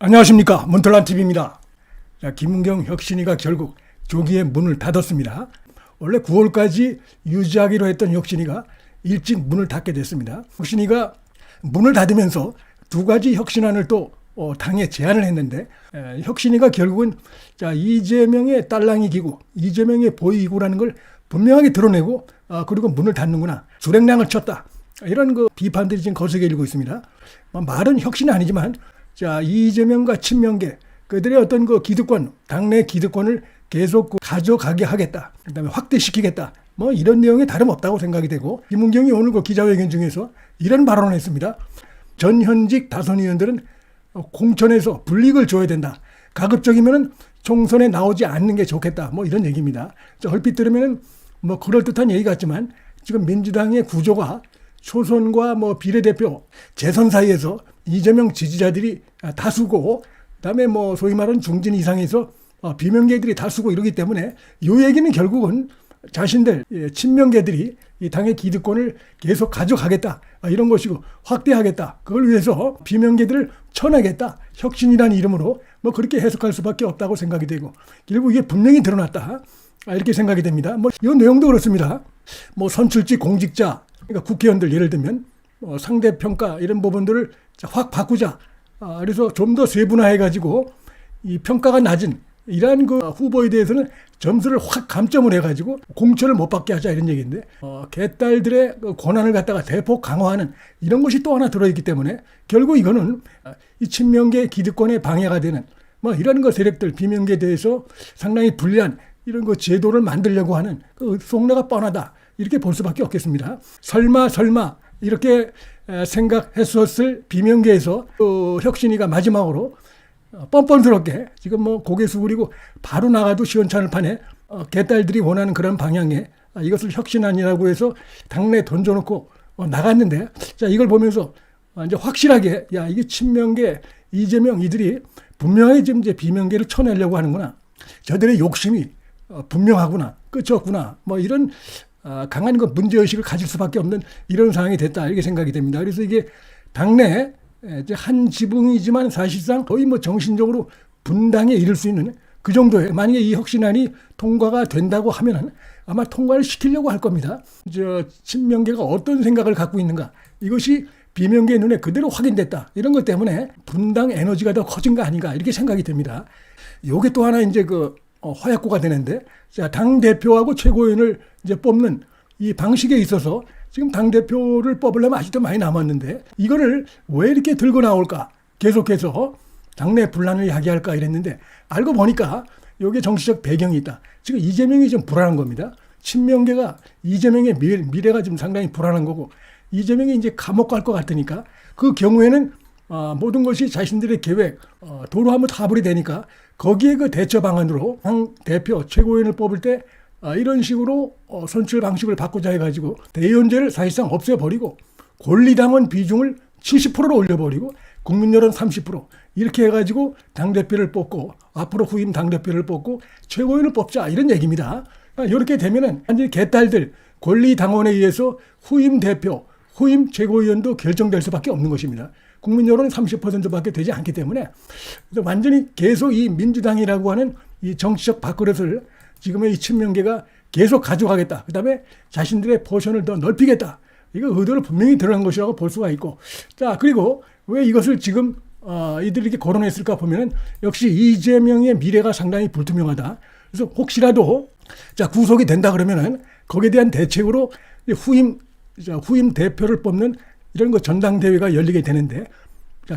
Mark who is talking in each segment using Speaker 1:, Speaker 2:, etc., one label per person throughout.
Speaker 1: 안녕하십니까, 문털란TV입니다. 자, 김은경 혁신위가 결국 조기에 문을 닫았습니다. 원래 9월까지 유지하기로 했던 혁신위가 일찍 문을 닫게 됐습니다. 혁신위가 문을 닫으면서 두 가지 혁신안을 또 당에 제안을 했는데, 혁신위가 결국은 이재명의 딸랑이 기구, 이재명의 보위기구라는 걸 분명하게 드러내고 그리고 문을 닫는구나, 주랭랑을 쳤다, 이런 비판들이 지금 거세게 일고 있습니다. 말은 혁신이 아니지만 이재명과 친명계 그들의 어떤 기득권, 당내 기득권을 계속 가져가게 하겠다, 그다음에 확대시키겠다, 이런 내용이 다름없다고 생각이 되고, 김은경이 오늘 기자회견 중에서 이런 발언을 했습니다. 전현직 다선 의원들은 공천에서 불이익을 줘야 된다, 가급적이면 총선에 나오지 않는 게 좋겠다, 이런 얘기입니다. 얼핏 들으면 그럴듯한 얘기 같지만 지금 민주당의 구조가 초선과 비례대표 재선 사이에서 이재명 지지자들이 다수고, 그다음에 소위 말하는 중진 이상에서 비명계들이 다수고 이러기 때문에 이 얘기는 결국은 자신들 친명계들이 이 당의 기득권을 계속 가져가겠다, 이런 것이고 확대하겠다, 그걸 위해서 비명계들을 쳐내겠다, 혁신이라는 이름으로 그렇게 해석할 수밖에 없다고 생각이 되고, 결국 이게 분명히 드러났다, 이렇게 생각이 됩니다. 이 내용도 그렇습니다. 선출직 공직자, 그러니까 국회의원들 예를 들면 상대평가 이런 부분들을 확 바꾸자, 그래서 좀 더 세분화해가지고 이 평가가 낮은 이러한 후보에 대해서는 점수를 확 감점을 해가지고 공천을 못 받게 하자, 이런 얘기인데, 개딸들의 권한을 갖다가 대폭 강화하는 이런 것이 또 하나 들어있기 때문에 결국 이거는 이 친명계 기득권에 방해가 되는 이런 세력들, 비명계에 대해서 상당히 불리한 이런 제도를 만들려고 하는 속내가 뻔하다, 이렇게 볼 수밖에 없겠습니다. 설마 이렇게 생각했었을 비명계에서 혁신위가 마지막으로 뻔뻔스럽게 지금 고개 숙이고 바로 나가도 시원찮을 판에 개딸들이 원하는 그런 방향에 이것을 혁신안이라고 해서 당내에 던져놓고 나갔는데, 이걸 보면서 이제 확실하게 이게 친명계 이재명 이들이 분명하게 지금 이제 비명계를 쳐내려고 하는구나, 저들의 욕심이 분명하구나, 끝이 없구나, 이런 강한 문제의식을 가질 수밖에 없는 이런 상황이 됐다, 이렇게 생각이 됩니다. 그래서 이게 당내 한 지붕이지만 사실상 거의 정신적으로 분당에 이를 수 있는 그 정도의, 만약에 이 혁신안이 통과가 된다고 하면은 아마 통과를 시키려고 할 겁니다. 친명계가 어떤 생각을 갖고 있는가, 이것이 비명계 눈에 그대로 확인됐다, 이런 것 때문에 분당 에너지가 더 커진 거 아닌가, 이렇게 생각이 됩니다. 요게 또 하나 이제 허약고가 되는데, 당대표하고 최고위원을 이제 뽑는 이 방식에 있어서 지금 당대표를 뽑으려면 아직도 많이 남았는데, 이거를 왜 이렇게 들고 나올까, 계속해서 당내 분란을 야기할까 이랬는데, 알고 보니까 여기에 정치적 배경이 있다. 지금 이재명이 좀 불안한 겁니다. 친명계가 이재명의 미래가 지금 상당히 불안한 거고, 이재명이 이제 감옥 갈 것 같으니까 그 경우에는 모든 것이 자신들의 계획, 도로 한번 타불이 되니까 거기에 대처 방안으로 당 대표 최고위원을 뽑을 때 이런 식으로 선출 방식을 바꾸자 해가지고 대의원제를 사실상 없애버리고 권리당원 비중을 70%로 올려버리고 국민 여론 30% 이렇게 해가지고 당대표를 뽑고 앞으로 후임 당대표를 뽑고 최고위원을 뽑자, 이런 얘기입니다. 이렇게 되면은 완전히 개딸들 권리당원에 의해서 후임 대표, 후임 최고위원도 결정될 수밖에 없는 것입니다. 국민 여론은 30%밖에 되지 않기 때문에 완전히 계속 이 민주당이라고 하는 이 정치적 밥그릇을 지금의 이 친명계가 계속 가져가겠다, 그다음에 자신들의 포션을 더 넓히겠다, 이거 의도를 분명히 드러난 것이라고 볼 수가 있고, 그리고 왜 이것을 지금 이들이 이렇게 거론했을까 보면은 역시 이재명의 미래가 상당히 불투명하다. 그래서 혹시라도 구속이 된다 그러면은 거기에 대한 대책으로 후임 대표를 뽑는 이런 전당대회가 열리게 되는데,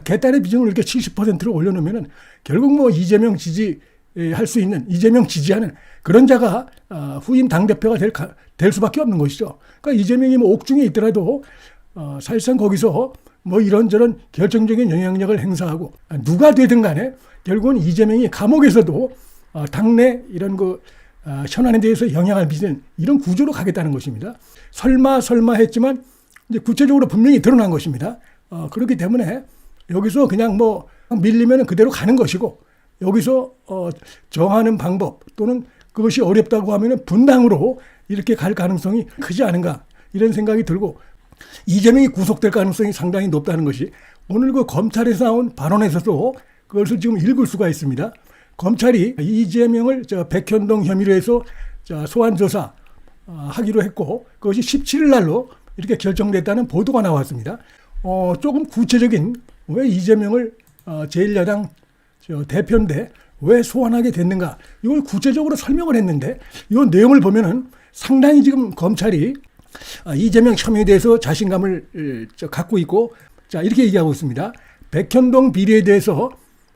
Speaker 1: 개딸의 비중을 이렇게 70%로 올려놓으면은 결국 이재명 지지할 수 있는, 이재명 지지하는 그런 자가 후임 당대표가 될 수밖에 없는 것이죠. 그러니까 이재명이 옥중에 있더라도 사실상 거기서 이런저런 결정적인 영향력을 행사하고, 누가 되든 간에 결국은 이재명이 감옥에서도 당내 이런 현안에 대해서 영향을 미치는 이런 구조로 가겠다는 것입니다. 설마 했지만 이제 구체적으로 분명히 드러난 것입니다. 그렇기 때문에 여기서 그냥 밀리면 그대로 가는 것이고, 여기서 정하는 방법 또는 그것이 어렵다고 하면 분당으로 이렇게 갈 가능성이 크지 않은가, 이런 생각이 들고, 이재명이 구속될 가능성이 상당히 높다는 것이 오늘 검찰에서 나온 발언에서도 그것을 지금 읽을 수가 있습니다. 검찰이 이재명을 백현동 혐의로 해서 소환조사 하기로 했고 그것이 17일 날로 이렇게 결정됐다는 보도가 나왔습니다. 조금 구체적인 왜 이재명을 제1야당 대표인데 왜 소환하게 됐는가 이걸 구체적으로 설명을 했는데 이 내용을 보면은 상당히 지금 검찰이 이재명 혐의에 대해서 자신감을 갖고 있고 자 이렇게 얘기하고 있습니다. 백현동 비리에 대해서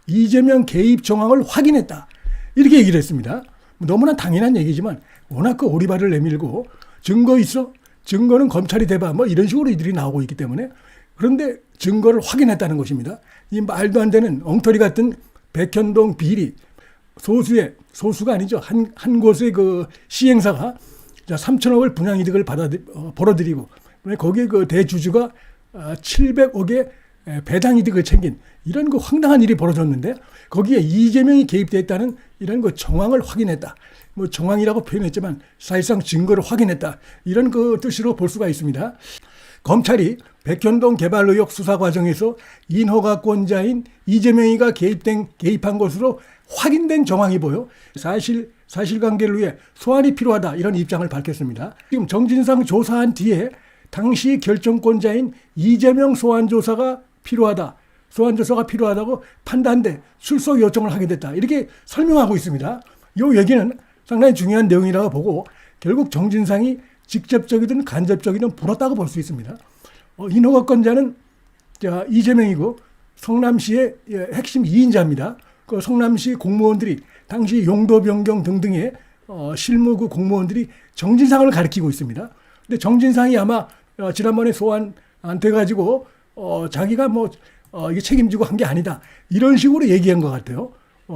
Speaker 1: 이재명 개입 정황을 확인했다. 이렇게 얘기를 했습니다. 너무나 당연한 얘기지만 워낙 그 오리발을 내밀고 증거 있어? 증거는 검찰이 대봐. 뭐 이런 식으로 이들이 나오고 있기 때문에 그런데 증거를 확인했다는 것입니다. 이 말도 안 되는 엉터리 같은 백현동 비리 소수가 아니죠. 한 곳의 그 시행사가 3천억을 분양이득을 벌어들이고 거기에 그 대주주가 700억의 배당이득을 챙긴 이런 그 황당한 일이 벌어졌는데 거기에 이재명이 개입됐다는 이런 그 정황을 확인했다. 뭐 정황이라고 표현했지만 사실상 증거를 확인했다. 이런 그 뜻으로 볼 수가 있습니다. 검찰이 백현동 개발 의혹 수사 과정에서 인허가권자인 이재명이가 개입한 것으로 확인된 정황이 보여 사실관계를 위해 소환이 필요하다 이런 입장을 밝혔습니다. 지금 정진상 조사한 뒤에 당시 결정권자인 이재명 소환조사가 필요하다고 판단돼 출석 요청을 하게 됐다. 이렇게 설명하고 있습니다. 이 얘기는 상당히 중요한 내용이라고 보고 결국 정진상이 직접적이든 간접적이든 불었다고 볼 수 있습니다. 인허가권자는 이재명이고 성남시의 핵심 2인자입니다. 그 성남시 공무원들이 당시 용도 변경 등등의 실무구 공무원들이 정진상을 가리키고 있습니다. 근데 정진상이 아마 지난번에 소환 안 돼가지고 자기가 이게 책임지고 한 게 아니다 이런 식으로 얘기한 것 같아요.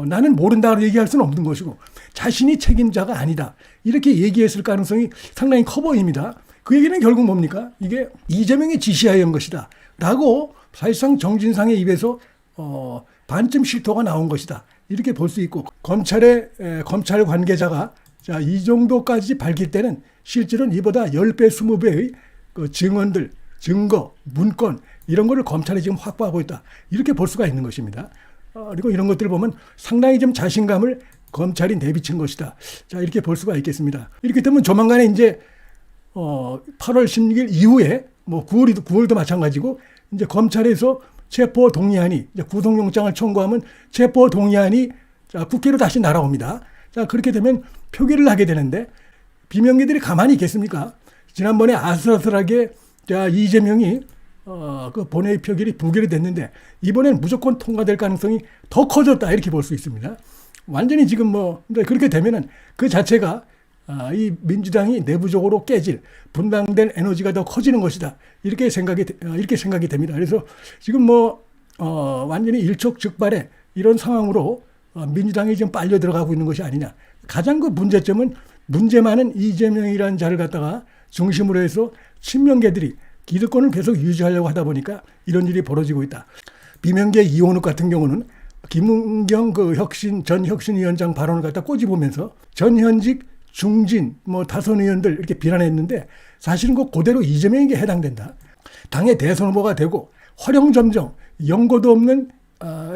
Speaker 1: 나는 모른다고 얘기할 수는 없는 것이고 자신이 책임자가 아니다 이렇게 얘기했을 가능성이 상당히 커 보입니다. 그 얘기는 결국 뭡니까? 이게 이재명이 지시하여 한 것이다 라고 사실상 정진상의 입에서 반쯤 실토가 나온 것이다 이렇게 볼 수 있고 검찰 관계자가 이 정도까지 밝힐 때는 실제로는 이보다 10배 20배의 그 증언들 증거 문건 이런 거를 검찰이 지금 확보하고 있다 이렇게 볼 수가 있는 것입니다. 그리고 이런 것들을 보면 상당히 좀 자신감을 검찰이 내비친 것이다. 자, 이렇게 볼 수가 있겠습니다. 이렇게 되면 조만간에 이제 8월 16일 이후에 9월도 마찬가지고 이제 검찰에서 체포 동의안이 이제 구속영장을 청구하면 체포 동의안이 국회로 다시 날아옵니다. 자, 그렇게 되면 표기를 하게 되는데 비명계들이 가만히 있겠습니까? 지난번에 아슬아슬하게 이재명이 그 본회의 표결이 부결이 됐는데 이번엔 무조건 통과될 가능성이 더 커졌다 이렇게 볼 수 있습니다. 완전히 지금 그렇게 되면은 그 자체가 이 민주당이 내부적으로 깨질 분당된 에너지가 더 커지는 것이다 이렇게 생각이 됩니다. 그래서 지금 완전히 일촉즉발의 이런 상황으로 민주당이 지금 빨려 들어가고 있는 것이 아니냐. 가장 그 문제점은 문제 많은 이재명이라는 자를 갖다가 중심으로 해서 친명계들이 기득권을 계속 유지하려고 하다 보니까 이런 일이 벌어지고 있다. 비명계 이원욱 같은 경우는 김은경 전 혁신위원장 발언을 갖다 꼬집으면서 전현직 중진 다선 의원들 이렇게 비난했는데 사실은 그대로 이재명에게 해당된다. 당의 대선 후보가 되고 화령점정 연고도 없는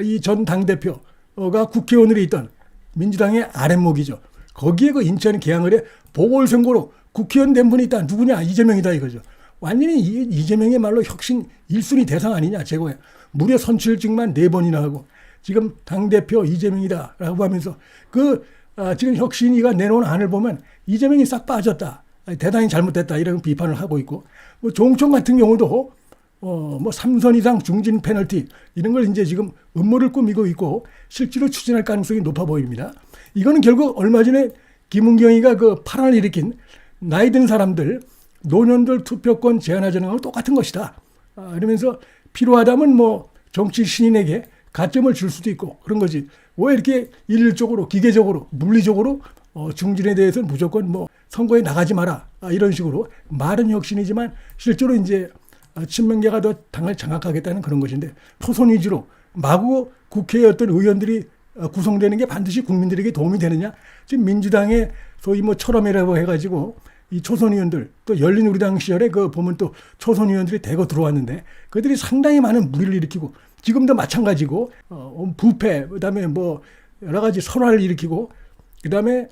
Speaker 1: 이 전 당대표가 국회의원으로 있던 민주당의 아랫목이죠. 거기에 그 인천 계양을에 보궐선거로 국회의원 된 분이 있다. 누구냐? 이재명이다 이거죠. 완전히 이재명의 말로 혁신 1순위 대상 아니냐 제거야. 무려 선출직만 4번이나 하고 지금 당대표 이재명이다 라고 하면서 지금 혁신위가 내놓은 안을 보면 이재명이 싹 빠졌다. 대단히 잘못됐다 이런 비판을 하고 있고 조홍천 같은 경우도 3선 이상 중진 페널티 이런 걸 이제 지금 음모를 꾸미고 있고 실제로 추진할 가능성이 높아 보입니다. 이거는 결국 얼마 전에 김은경이가 그 파란을 일으킨 나이 든 사람들 노년들 투표권 제한하자는 거랑 똑같은 것이다. 이러면서 필요하다면 정치 신인에게 가점을 줄 수도 있고 그런 거지. 왜 이렇게 일률적으로 기계적으로 물리적으로 중진에 대해서는 무조건 선거에 나가지 마라 이런 식으로 말은 혁신이지만 실제로 이제 친명계가 더 당을 장악하겠다는 그런 것인데 토선 위주로 마구 국회의 어떤 의원들이 구성되는 게 반드시 국민들에게 도움이 되느냐? 지금 민주당의 소위 철험이라고 해가지고 이 초선 의원들 또 열린우리당 시절에 보면 또 초선 의원들이 대거 들어왔는데 그들이 상당히 많은 무리를 일으키고 지금도 마찬가지고 부패, 그다음에 뭐 여러 가지 설화를 일으키고 그다음에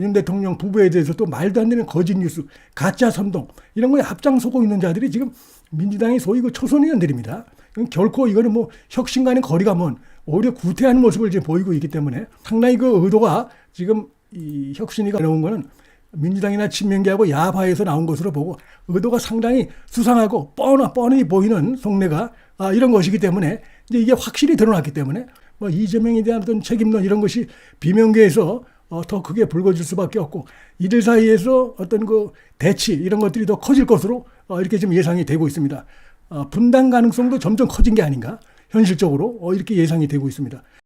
Speaker 1: 윤 대통령 부부에 대해서 또 말도 안 되는 거짓 뉴스, 가짜 선동 이런 거에 앞장서고 있는 자들이 지금 민주당의 소위 그 초선 의원들입니다. 결코 이거는 뭐 혁신과는 거리가 먼 오히려 구태하는 모습을 지금 보이고 있기 때문에 상당히 그 의도가 지금 이 혁신이가 나온 거는 민주당이나 친명계하고 야파에서 나온 것으로 보고 의도가 상당히 수상하고 뻔히 보이는 속내가 이런 것이기 때문에 이제 이게 확실히 드러났기 때문에 뭐 이재명에 대한 어떤 책임론 이런 것이 비명계에서 더 크게 불거질 수밖에 없고 이들 사이에서 어떤 그 대치 이런 것들이 더 커질 것으로 이렇게 지금 예상이 되고 있습니다. 분당 가능성도 점점 커진 게 아닌가 현실적으로 이렇게 예상이 되고 있습니다.